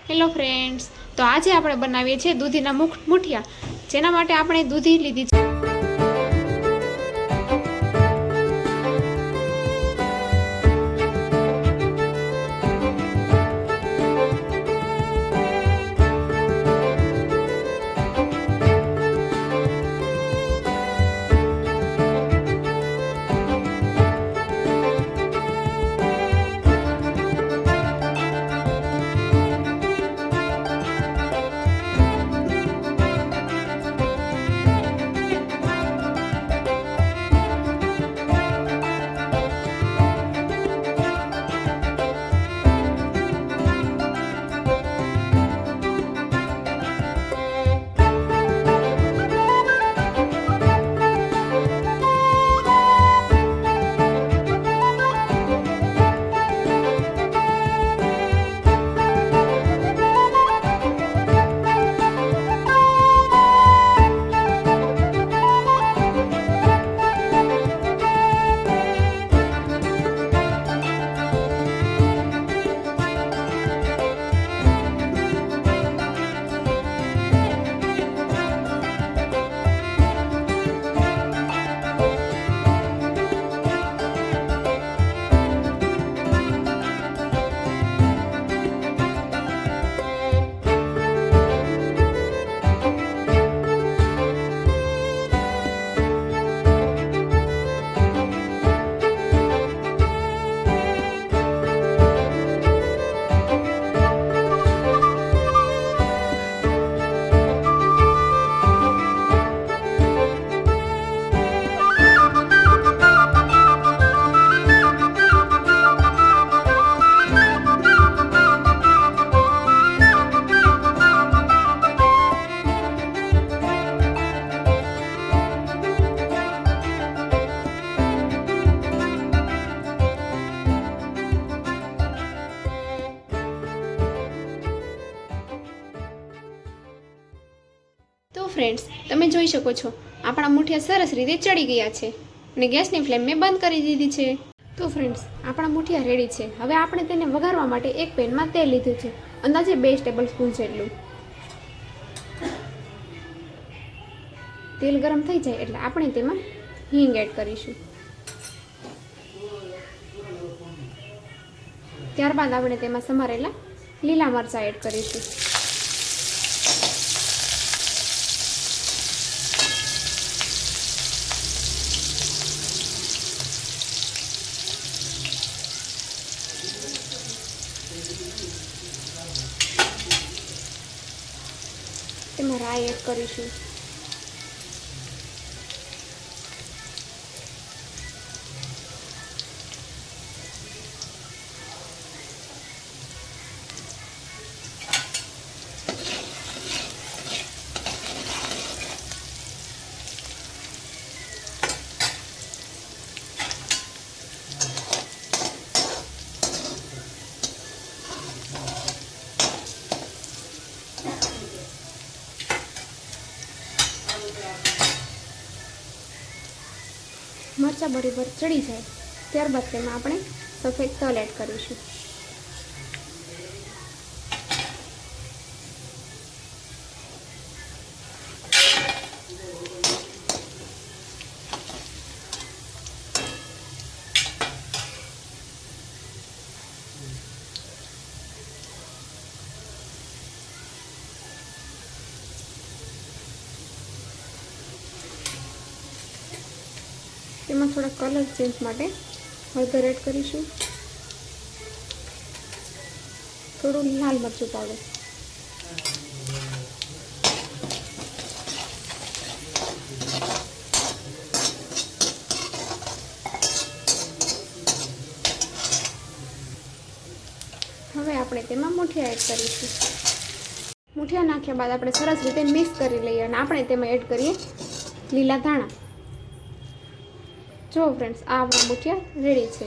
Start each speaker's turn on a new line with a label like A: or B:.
A: Hello friends, તો આજે આપણે બનાવીએ છીએ દૂધીના મુઠિયા, જેના માટે આપણે દૂધી લીધી છે. તો ફ્રેન્ડ્સ, તમે જોઈ શકો છો આપણા મુઠિયા સરસ રીતે ચડી ગયા છે અને ગેસની ફ્લેમ મેં બંધ કરી દીધી છે. તો ફ્રેન્ડ્સ, આપણા મુઠિયા રેડી છે. હવે આપણે તેને વઘારવા માટે એક પેનમાં તેલ લીધું છે, અંદાજે 2 ટેબલ સ્પૂન જેટલું. તેલ ગરમ થઈ જાય એટલે આપણે તેમાં હિંગ એડ કરીશું. ત્યારબાદ આપણે તેમાં સમારેલા લીલા મરચાં એડ કરીશું. તેમાં રાઈ એડ કરીશું. મરચાં બરાબર ચડી જાય ત્યારબાદ તેમાં આપણે સફેદ તલ એડ કરીશું. તેમાં થોડા કલર ચેન્જ માટે હળદર એડ કરીશું. થોડું લાલ મરચું પાવડર, હવે આપણે તેમાં મુઠિયા એડ કરીશું. મુઠિયા નાખ્યા બાદ આપણે સરસ રીતે મિક્સ કરી લઈએ અને આપણે તેમાં એડ કરીએ લીલા ધાણા. જો ફ્રેન્ડ્સ, આ આપણા મુઠિયા રેડી છે.